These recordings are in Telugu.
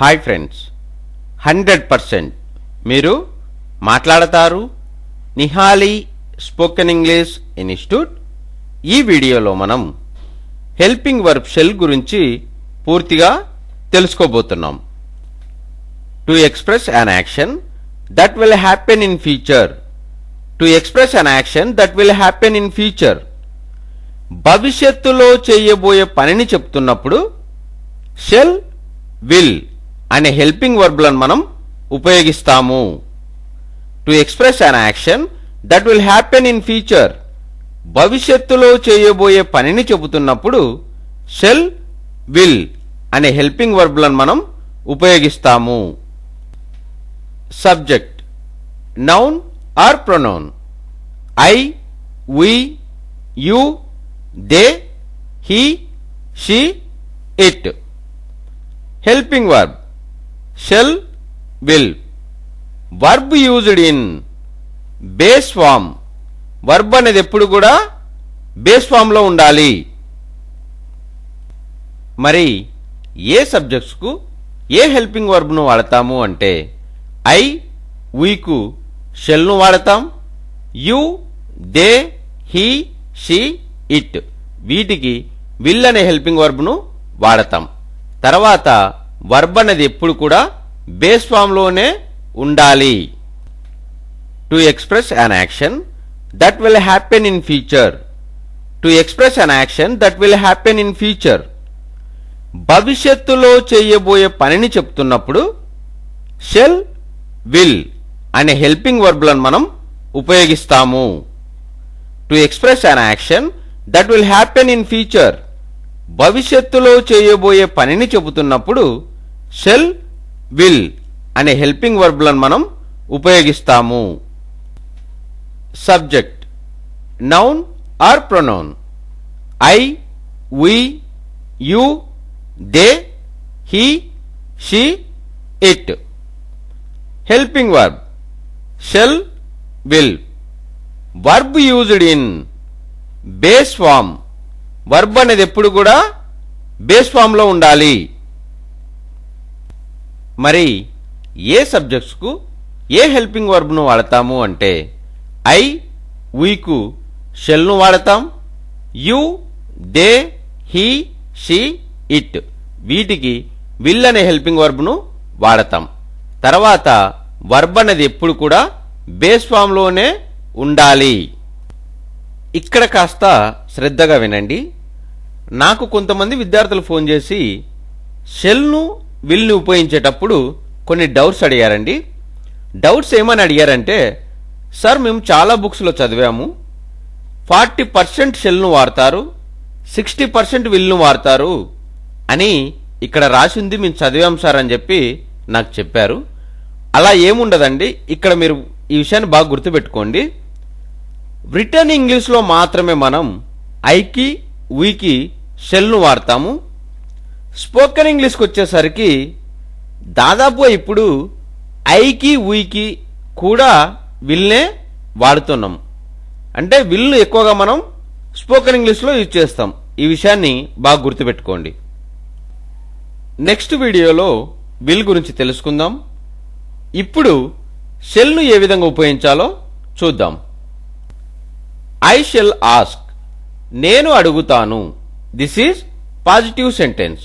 హాయ్ ఫ్రెండ్స్, 100% మీరు మాట్లాడతారు. Nihali spoken English institute. ఈ వీడియోలో మనం హెల్పింగ్ వర్బ్ షెల్ గురించి పూర్తిగా తెలుసుకోబోతున్నాం. To express an action that will happen in future. To express an action that will happen in future. భవిష్యత్తులో చేయబోయే పనిని చెప్తున్నప్పుడు షెల్, విల్ అనే హెల్పింగ్ వర్బ్లను మనం ఉపయోగిస్తాము. To express an action that will happen in future. భవిష్యత్తులో చేయబోయే పనిని చెబుతున్నప్పుడు షెల్, విల్ అనే హెల్పింగ్ వర్బ్లను మనం ఉపయోగిస్తాము. Subject noun or pronoun. I, we, you, they, he, she, it. Helping verb shall, will. Verb used in base form. Verb అనేది ఎప్పుడు కూడా బేస్ ఫామ్ లో ఉండాలి. మరి ఏ సబ్జెక్ట్స్ కు ఏ హెల్పింగ్ వర్బ్ ను వాడతాము అంటే ఐ, వీకు షెల్ ను వాడతాం. You, they, he, she, it వీటికి విల్ అనే హెల్పింగ్ వర్బ్ ను వాడతాం. తర్వాత వర్బ్ అనేది ఎప్పుడు కూడా బేస్ ఫామ్ లోనే ఉండాలి. To express an action that will happen in future. To express an action that will happen in future. భవిష్యత్తులో చేయబోయే పనిని చెప్తున్నప్పుడు షెల్, విల్ అనే హెల్పింగ్ వర్బ్లను మనం ఉపయోగిస్తాము. To express an action that will happen in future. భవిష్యత్తులో చేయబోయే పనిని చెబుతున్నప్పుడు షెల్, విల్ అనే హెల్పింగ్ వర్బ్లను మనం ఉపయోగిస్తాము. Subject noun or pronoun. I, we, you, they, he, she, it. Helping verb shall, will. Verb used in base form. Verb అనేది ఎప్పుడు కూడా బేస్ ఫామ్ లో ఉండాలి. మరి ఏ సబ్జెక్ట్స్ కు ఏ హెల్పింగ్ వర్బ్ ను వాడతాము అంటే ఐ, వీకు షెల్ ను వాడతాం. You, they, he, she, it వీటికి విల్ అనే హెల్పింగ్ వర్బ్ ను వాడతాం. తర్వాత వర్బ్ అనేది ఎప్పుడు కూడా బేస్ ఫామ్ లోనే ఉండాలి. ఇక్కడ కాస్త శ్రద్ధగా వినండి. నాకు కొంతమంది విద్యార్థులు ఫోన్ చేసి షెల్ను, విల్ని ఉపయోగించేటప్పుడు కొన్ని డౌట్స్ అడిగారండి. డౌట్స్ ఏమని అడిగారంటే, సార్ మేము చాలా బుక్స్లో చదివాము, 40% షెల్ను వాడతారు, 60% విల్ను వాడతారు అని ఇక్కడ రాసింది మేము చదివాం సార్ అని చెప్పి నాకు చెప్పారు. అలా ఏముండదండి. ఇక్కడ మీరు ఈ విషయాన్ని బాగా గుర్తుపెట్టుకోండి. రిటర్న్ ఇంగ్లీష్లో మాత్రమే మనం ఐకి, వీకి షెల్ను వాడతాము. స్పోకెన్ ఇంగ్లీష్కి వచ్చేసరికి దాదాపు ఇప్పుడు ఐకి, వీకి కూడా విల్నే వాడుతున్నాం. అంటే విల్ను ఎక్కువగా మనం స్పోకెన్ ఇంగ్లీష్లో యూజ్ చేస్తాం. ఈ విషయాన్ని బాగా గుర్తుపెట్టుకోండి. నెక్స్ట్ వీడియోలో విల్ గురించి తెలుసుకుందాం. ఇప్పుడు షెల్ను ఏ విధంగా ఉపయోగించాలో చూద్దాం. I shall ask. నేను అడుగుతాను. This is positive sentence.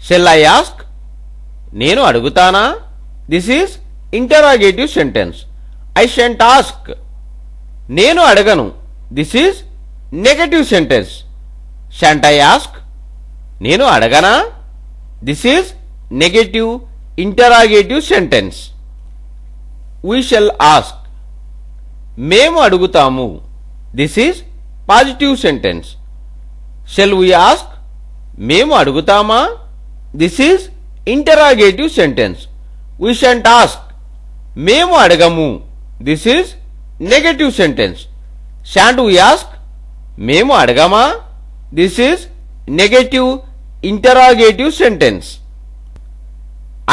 Shall I ask? నేను అడుగుతానా? This is interrogative sentence. I shan't ask. నేను అడగను. This is negative sentence. Shan't I ask? నేను అడగనా? This is negative interrogative sentence. We shall ask. మేము అడుగుతాము. This is positive sentence. Shall we ask? మేము అడుగుతామా? This is interrogative sentence. We shan't ask. మేము అడగము. This is negative sentence. Shan't we ask? మేము అడగమా? This is negative interrogative sentence.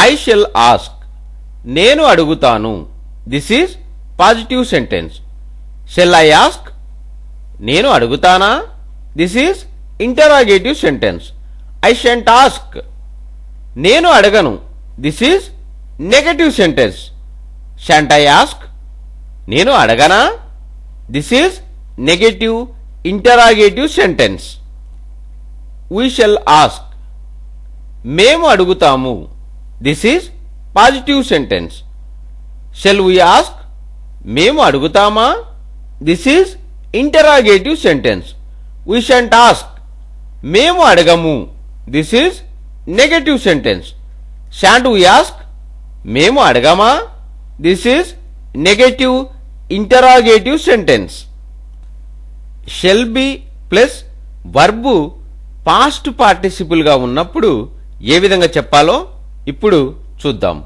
I shall ask. నేను అడుగుతాను. This is positive sentence. Shall I ask? నేను అడుగుతానా? This is interrogative sentence. I shan't ask. నేను అడగను. This is negative sentence. Shan't I ask, నేను అడగనా? This is negative interrogative sentence. We shall ask, మేము అడుగుతాము. This is positive sentence. Shall we ask, మేము అడుగుతామా? This is interrogative sentence. We shan't ask, మేము అడగము. This is negative sentence. Shan't we ask, మేము అడగమా? This is negative interrogative sentence. Shall be plus verb past participle గా ఉన్నప్పుడు ఏ విధంగా చెప్పాలో ఇప్పుడు చూద్దాం.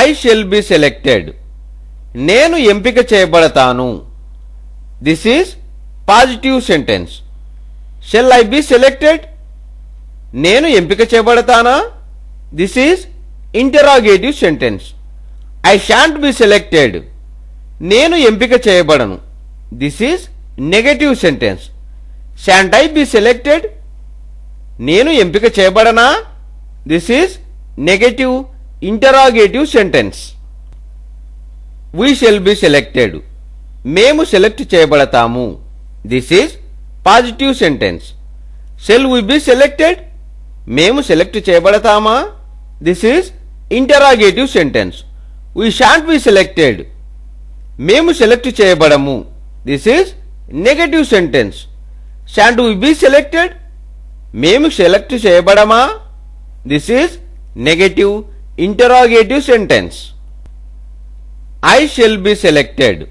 ఐ షెల్ బి సెలెక్టెడ్, నేను ఎంపిక చేయబడతాను. This is positive sentence. Shall I be selected, నేను ఎంపిక చేయబడతానా? This is interrogative sentence. I shan't be selected, నేను ఎంపిక చేయబడను. This is negative sentence. Shan't I be selected, నేను ఎంపిక చేయబడనా? This is negative interrogative sentence. We shall be selected, మేము సెలెక్ట్ చేయబడతాము. This is positive sentence. Shall we be selected, మేము సెలెక్ట్ చేయబడతామా? This is interrogative sentence. We shan't be selected, మేము సెలెక్ట్ చేయబడము. This is negative sentence. Shan't we be selected, మేము సెలెక్ట్ చేయబడమా? This is negative interrogative sentence. I shall be selected,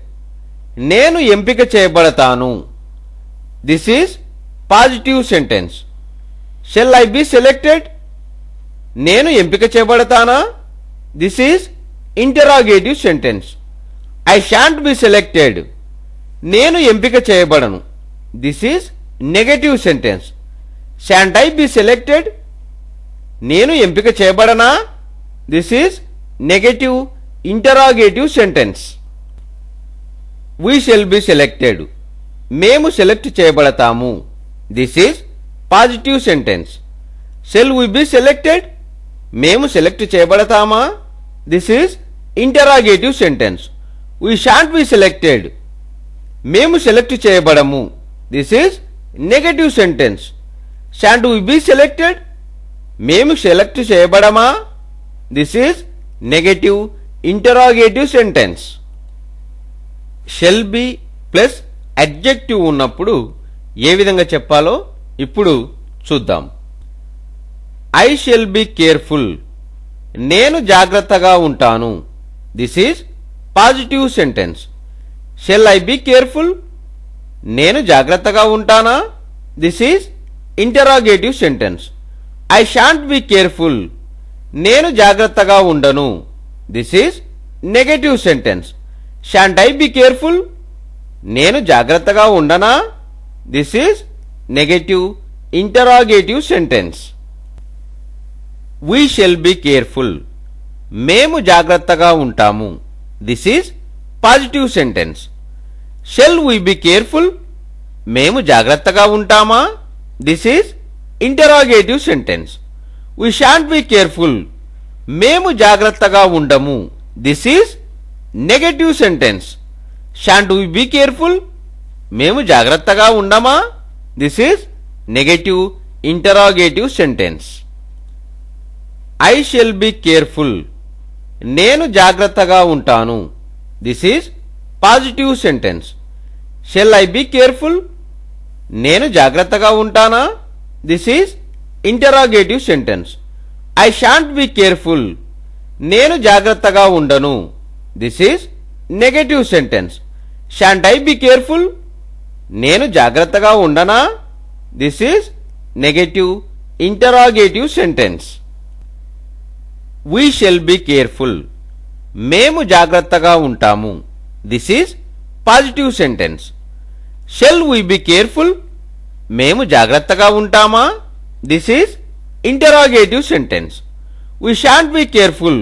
నేను ఎంపిక చేయబడతాను. This is positive sentence. Shall I be selected, నేను ఎంపిక చేయబడతానా? This is interrogative sentence. I shan't be selected, నేను ఎంపిక చేయబడను. This is negative sentence. Shan't I be selected, నేను ఎంపిక చేయబడనా? This is negative interrogative sentence. We shall be selected, మేము సెలెక్ట్ చేయబడతాము. This is positive sentence. Shall we be selected, మేము సెలెక్ట్ చేయబడతామా? This is interrogative sentence. We shan't be selected, మేము సెలెక్ట్ చేయబడము. This is negative sentence. Shan't we be selected, మేము సెలెక్ట్ చేయబడమా? This is negative interrogative sentence. Shall be plus adjective ఉన్నప్పుడు ఏ విధంగా చెప్పాలో ఇప్పుడు చూద్దాం. ఐ షెల్ బి కేర్ఫుల్, నేను జాగ్రత్తగా ఉంటాను. This is positive sentence. Shall I be careful, నేను జాగ్రత్తగా ఉంటానా? This is interrogative sentence. I shan't be careful, నేను జాగ్రత్తగా ఉండను. This is negative sentence. Shan't I be careful, నేను జాగ్రత్తగా ఉండనా? This is negative interrogative sentence. We shall be careful, మేము జాగ్రత్తగా ఉంటాము. This is positive sentence. Shall we be careful, మేము జాగ్రత్తగా ఉంటామా? This is interrogative sentence. We shan't be careful, మేము జాగ్రత్తగా ఉండము. This is negative sentence. Shan't we be careful, మేము జాగ్రత్తగా ఉండమా? This is interrogative sentence. We shall be careful, మేము జాగ్రత్తగా ఉంటాము. This is negative interrogative sentence. Shan't we be careful, మేము జాగ్రత్తగా ఉండమా? This is negative interrogative sentence. We shall be careful, మేము జాగ్రత్తగా ఉండము. This is negative interrogative sentence. I shall be careful, నేను జాగ్రత్తగా ఉంటాను. This is positive sentence. Shall I be careful, నేను జాగ్రత్తగా ఉంటానా? This is interrogative sentence. I shan't be careful, నేను జాగ్రత్తగా ఉండను. This is negative sentence. Shan't I be careful, నేను జాగ్రత్తగా ఉండనా? This is negative interrogative sentence. We shall be careful, మేము జాగ్రత్తగా ఉంటాము. This is positive sentence. Shall we be careful, మేము జాగ్రత్తగా ఉంటామా? This is interrogative sentence. We shan't be careful,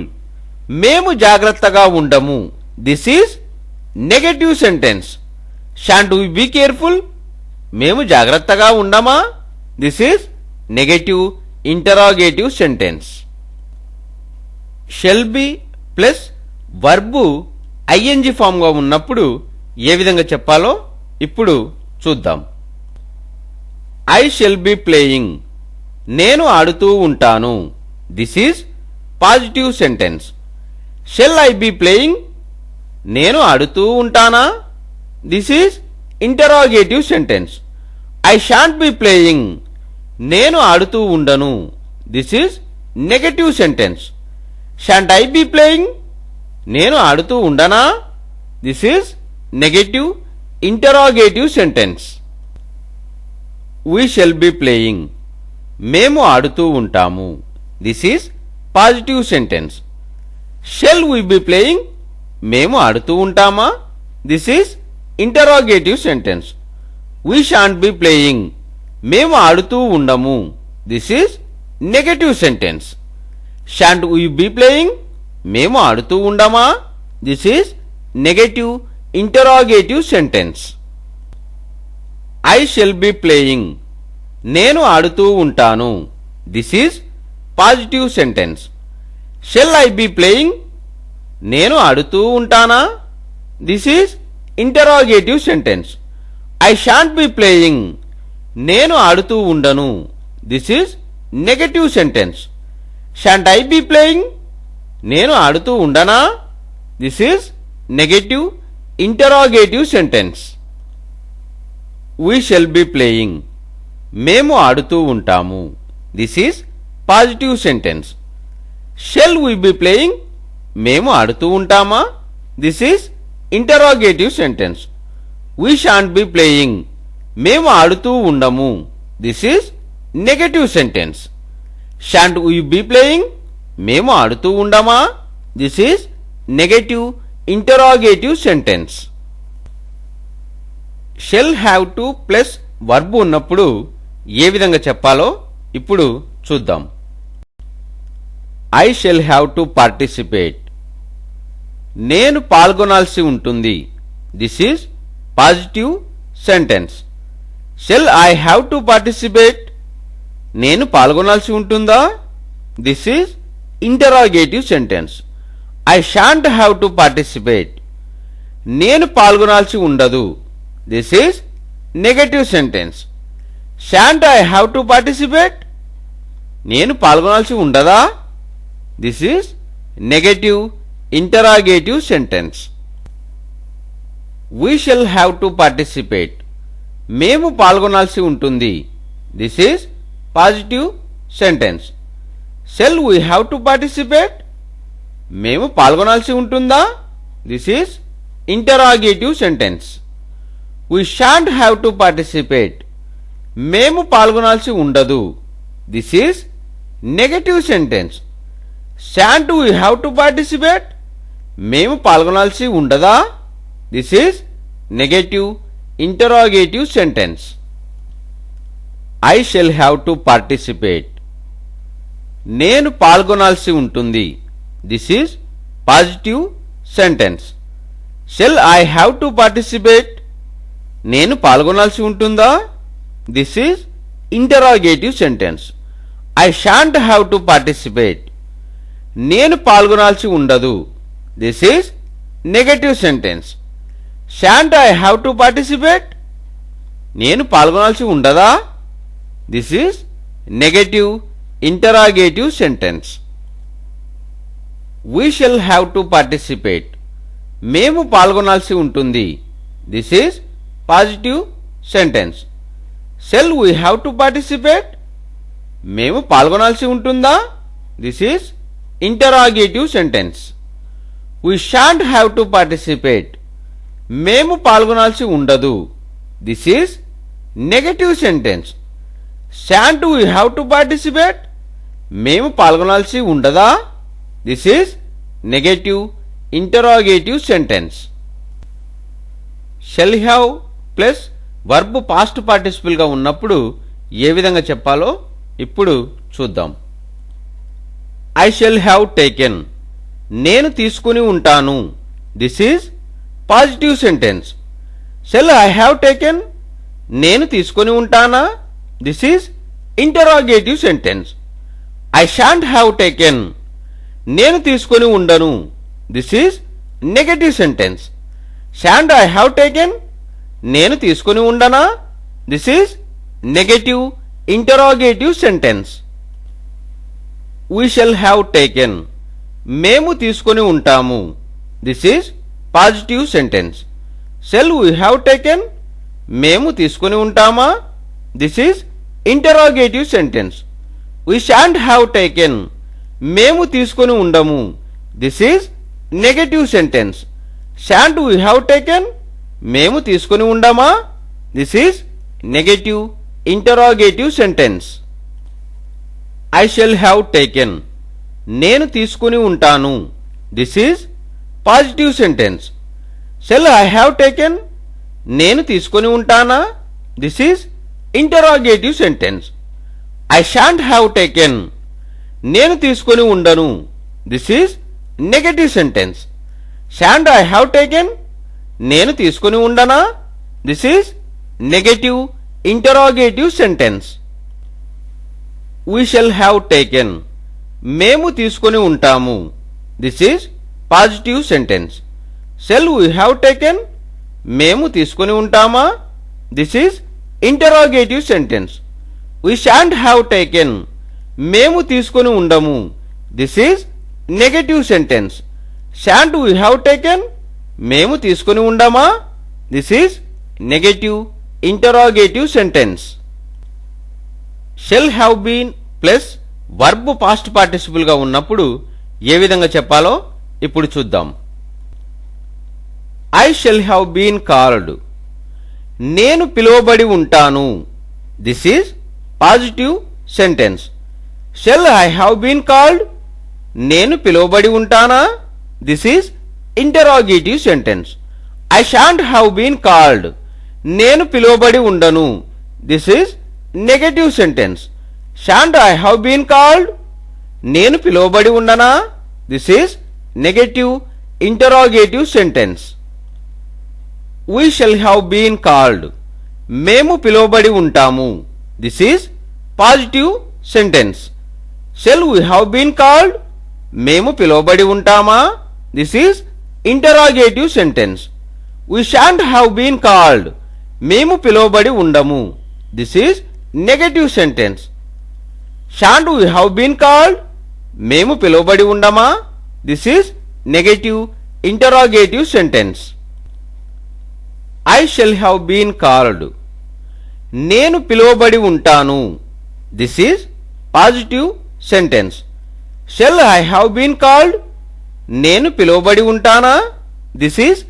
మేము జాగ్రత్తగా ఉండము. This is negative sentence. Shan't we be careful, మేము జాగ్రత్తగా ఉండమా? This is negative interrogative sentence. Shall be plus verb ING ఫామ్గా ఉన్నప్పుడు ఏ విధంగా చెప్పాలో ఇప్పుడు చూద్దాం. ఐ షెల్ బి ప్లేయింగ్, నేను ఆడుతూ ఉంటాను. This is positive sentence. Shall I be playing, నేను ఆడుతూ ఉంటానా? This is interrogative sentence. I shan't be playing, నేను ఆడుతూ ఉండను. This is negative sentence. Shan't I be playing, నేను ఆడుతూ ఉండనా? This is negative interrogative sentence. We shall be playing, మేము ఆడుతూ ఉంటాము. This is positive sentence. Shall we be playing, మేము ఆడుతూ ఉంటామా? This is interrogative sentence. We shan't be playing, మేము ఆడుతూ ఉండము. This is negative sentence. Shan't we be playing, మేము ఆడుతూ ఉండమా? This is negative interrogative sentence. I shall be playing, నేను ఆడుతూ ఉంటాను. This is positive sentence. Shall I be playing, నేను ఆడుతూ ఉంటానా? This is interrogative sentence. I shan't be playing, నేను ఆడుతూ ఉండను. This is negative sentence. Shan't I be playing, నేను ఆడుతూ ఉండనా? This is negative interrogative sentence. We shall be playing, మేము ఆడుతూ ఉంటాము. This is positive sentence. Shall we be playing, మేము ఆడుతూ ఉంటామా? This is interrogative sentence. We shan't be playing, మేము ఆడుతూ ఉండము. This is negative sentence. Shan't we be playing, మేము ఆడుతూ ఉండమా? This is negative interrogative sentence. Shall have to plus verb ఉన్నప్పుడు ఏ విధంగా చెప్పాలో ఇప్పుడు చూద్దాం. I shall have to participate, నేను పాల్గొనాల్సి ఉంటుంది. This is positive sentence. Shall I have to participate, నేను పాల్గొనాల్సి ఉంటుందా? This is interrogative sentence. I shan't have to participate, నేను పాల్గొనాల్సి ఉండదు. This is negative sentence. Shan't I have to participate, నేను పాల్గొనాల్సి ఉండదా? This is negative interrogative sentence. We shall have to participate, మేము పాల్గొనాల్సి ఉంటుంది. This is positive sentence. Shall we have to participate, మేము పాల్గొనాల్సి ఉంటుందా? This is interrogative sentence. We shan't have to participate, మేము పాల్గొనాల్సి ఉండదు. This is negative sentence. Shan't we have to participate, మేము పాల్గొనాల్సి ఉండదా? This is negative interrogative sentence. I shall have to participate, నేను పాల్గొనాల్సి ఉంటుంది. This is positive sentence. Shall I have to participate, నేను పాల్గొనాల్సి ఉంటుందా? This is interrogative sentence. I shan't have to participate, నేను పాల్గొనాల్సి ఉండదు. This is negative sentence. Shan't I have to participate, నేను పాల్గొనాల్సి ఉండదా? This is negative interrogative sentence. We shall have to participate, మేము పాల్గొనాల్సి ఉంటుంది. This is positive sentence. Shall we have to participate, మేము పాల్గొనాల్సి ఉంటుందా? This is interrogative sentence. We shan't have to participate, మేము పాల్గొనాల్సి ఉండదు. This is negative sentence. Shan't we have to participate, మేము పాల్గొనాల్సి ఉండదా? This is negative interrogative sentence. Shall have plus verb past participle గా ఉన్నప్పుడు ఏ విధంగా చెప్పాలో ఇప్పుడు చూద్దాం. ఐ షెల్ హ్యావ్ టేకెన్, నేను తీసుకుని ఉంటాను. This is positive sentence. Shall I have taken, నేను తీసుకుని ఉంటానా? This is interrogative sentence. I shan't have taken, నేను తీసుకొని ఉండను. This is negative sentence. Shan't I have taken, నేను తీసుకొని ఉండనా? This is negative interrogative sentence. We shall have taken, మేము తీసుకొని ఉంటాము. This is positive sentence. Shall we have taken, మేము తీసుకొని ఉంటామా? This is interrogative sentence. We shan't have taken, మేము తీసుకొని ఉండము. This is negative sentence. Shan't we have taken, మేము తీసుకొని ఉండమా? This is negative interrogative sentence. I shall have taken, నేను తీసుకొని ఉంటాను. This is positive sentence. Shall I have taken, నేను తీసుకొని ఉంటానా? This is interrogative sentence. I shan't have taken, నేను తీసుకొని ఉండను. This is negative sentence. Shan't I have taken, నేను తీసుకొని ఉండనా? This is negative interrogative sentence. We shall have taken, మేము తీసుకొని ఉంటాము. This is positive sentence. Shall we have taken, మేము తీసుకొని ఉంటామా? This is interrogative sentence. We shan't have taken, మేము తీసుకొని ఉండము. This is negative sentence. Shan't we have taken, మేము తీసుకొని ఉండమా? This is negative interrogative sentence. Shall have been plus verb past participle గా ఉన్నప్పుడు ఏ విధంగా చెప్పాలో ఇప్పుడు చూద్దాం. I shall have been called, నేను పిలువబడి ఉంటాను. This is positive sentence. Shall I have been called, నేను పిలువబడి ఉంటానా? This is interrogative sentence. I shan't have been called, నేను పిలువబడి ఉండను. This is negative sentence. Shan't I have been called, నేను పిలువబడి ఉండనా? This is negative interrogative sentence. We shall have been called, మేము పిలువబడి ఉంటాము. This is positive sentence. Shall we have been called, మేము పిలువబడి ఉంటామా? This is interrogative sentence. We shan't have been called, మేము పిలువబడి ఉండము. This is negative sentence. Shan't we have been called, మేము పిలువబడి ఉండమా? This is negative interrogative sentence. I shall have been called, నేను పిలువబడి ఉంటాను. This is positive sentence. Shall I have been called, నేను పిలువబడి ఉంటానా? This is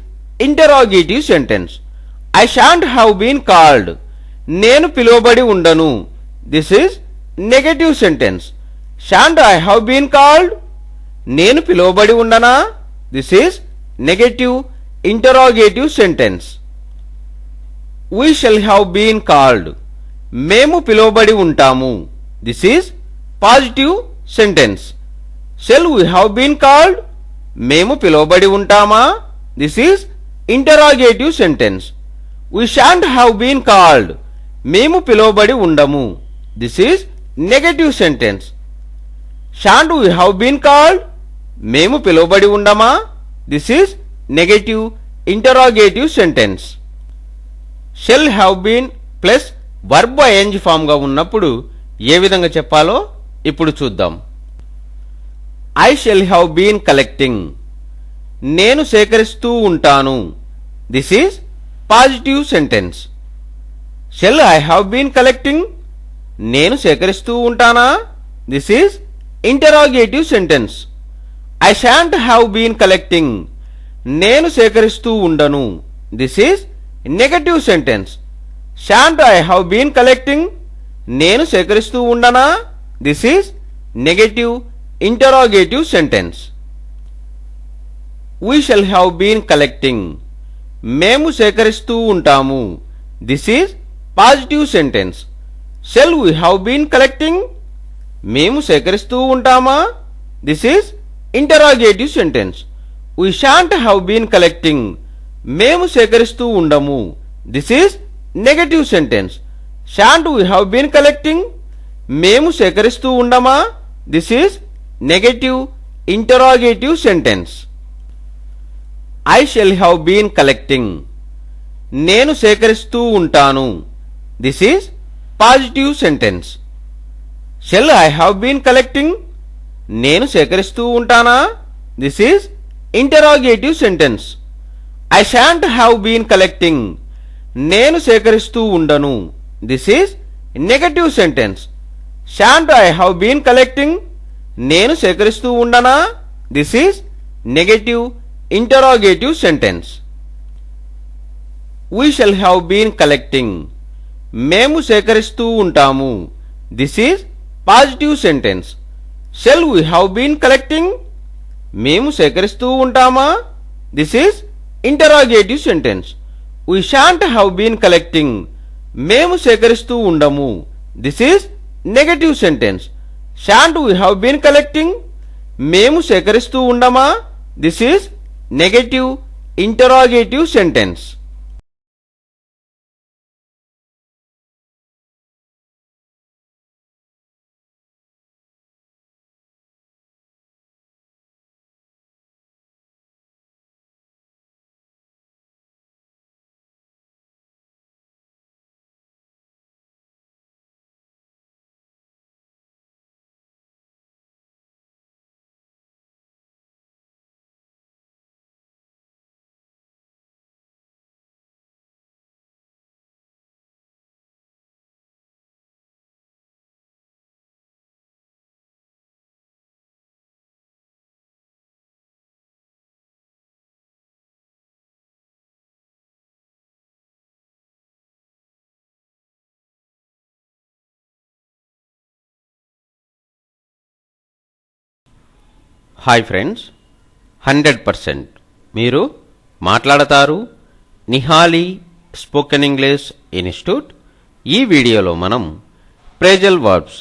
interrogative sentence. I shan't have been called, నేను పిలువబడి ఉండను. This is negative sentence. Shan't I have been called, నేను పిలువబడి ఉండనా? This is negative interrogative sentence. We shall have been called, మేము పిలువబడి ఉంటాము. This is positive sentence. Shall we have been called, మేము పిలువబడి ఉంటామా? This is interrogative sentence. We shan't have been called, మేము పిలువబడి ఉండము. This is negative sentence. Shan't we have been called, మేము పిలువబడి ఉండమా? This is negative interrogative sentence. Shall have been plus verb ING form గా ఉన్నప్పుడు ఏ విధంగా చెప్పాలో ఇప్పుడు చూద్దాం. I shall have been collecting, నేను సేకరిస్తూ ఉంటాను. This is positive sentence. Shall I have been collecting, నేను సేకరిస్తూ ఉంటానా? This is interrogative sentence. I shan't have been collecting, నేను సేకరిస్తూ ఉండను. This is negative sentence. Shan't I have been collecting, నేను సేకరిస్తూ ఉండనా? This is negative interrogative sentence. We shall have been collecting, మేము సేకరిస్తూ ఉంటాము. This is positive sentence. Shall we have been collecting, మేము సేకరిస్తూ ఉంటామా? This is interrogative sentence. We shan't have been collecting, మేము సేకరిస్తూ ఉండము. This is negative sentence. Shan't we have been collecting, మేము సేకరిస్తూ ఉండమా? This is negative interrogative sentence. I shall have been collecting. నేను సేకరిస్తూ ఉంటాను. This is positive sentence. Shall I have been collecting? నేను సేకరిస్తూ ఉంటానా? This is interrogative sentence. I shan't have been collecting. నేను సేకరిస్తూ ఉండను. This is negative sentence. Shan't I have been collecting? నేను సేకరిస్తూ ఉండనా? This is negative interrogative sentence. We shall have been collecting. మేము సేకరిస్తూ ఉంటాము. This is positive sentence. Shall we have been collecting? మేము సేకరిస్తూ ఉంటామా? This is interrogative sentence. We shan't have been collecting. మేము సేకరిస్తూ ఉండము. This is negative sentence. Shan't we have been collecting? మేము సేకరిస్తూ ఉండమా? This is negative interrogative sentence. Hi friends, 100% మీరు మాట్లాడతారు నిహాలి స్పోకెన్ ఇంగ్లీష్ ఇన్స్టిట్యూట్. ఈ వీడియోలో మనం ప్రేజల్ వర్బ్స్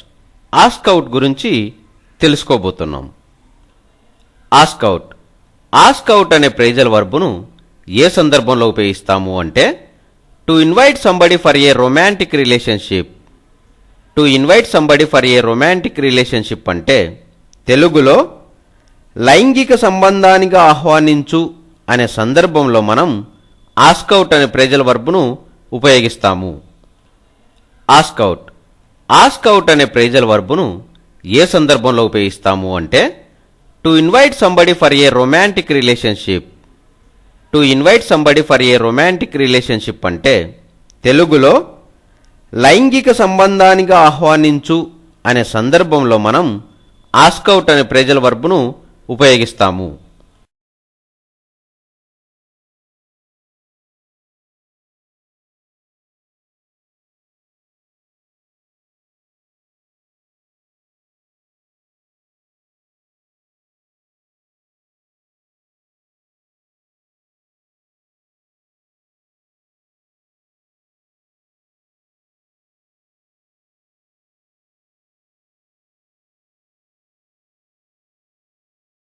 ఆస్క్ అవుట్ గురించి తెలుసుకోబోతున్నాం. Ask out. ఆస్క్ అవుట్ అనే ప్రేజల్ వర్బ్ను ఏ సందర్భంలో ఉపయోగిస్తాము అంటే to invite somebody for a romantic relationship. To invite somebody for a romantic relationship అంటే తెలుగులో లైంగిక సంబంధానికి ఆహ్వానించు అనే సందర్భంలో మనం ఆస్క్ అవుట్ అనే ప్రేజల్ వర్బ్ను ఉపయోగిస్తాము. Ask out. ఆస్క్ అవుట్ అనే ప్రేజల్ వర్బ్ను ఏ సందర్భంలో ఉపయోగిస్తాము అంటే to invite somebody for a romantic relationship. To invite somebody for a romantic relationship అంటే తెలుగులో లైంగిక సంబంధానికి ఆహ్వానించు అనే సందర్భంలో మనం ఆస్క్ అవుట్ అనే ప్రేజల్ వర్బ్ను ఉపయోగిస్తాము.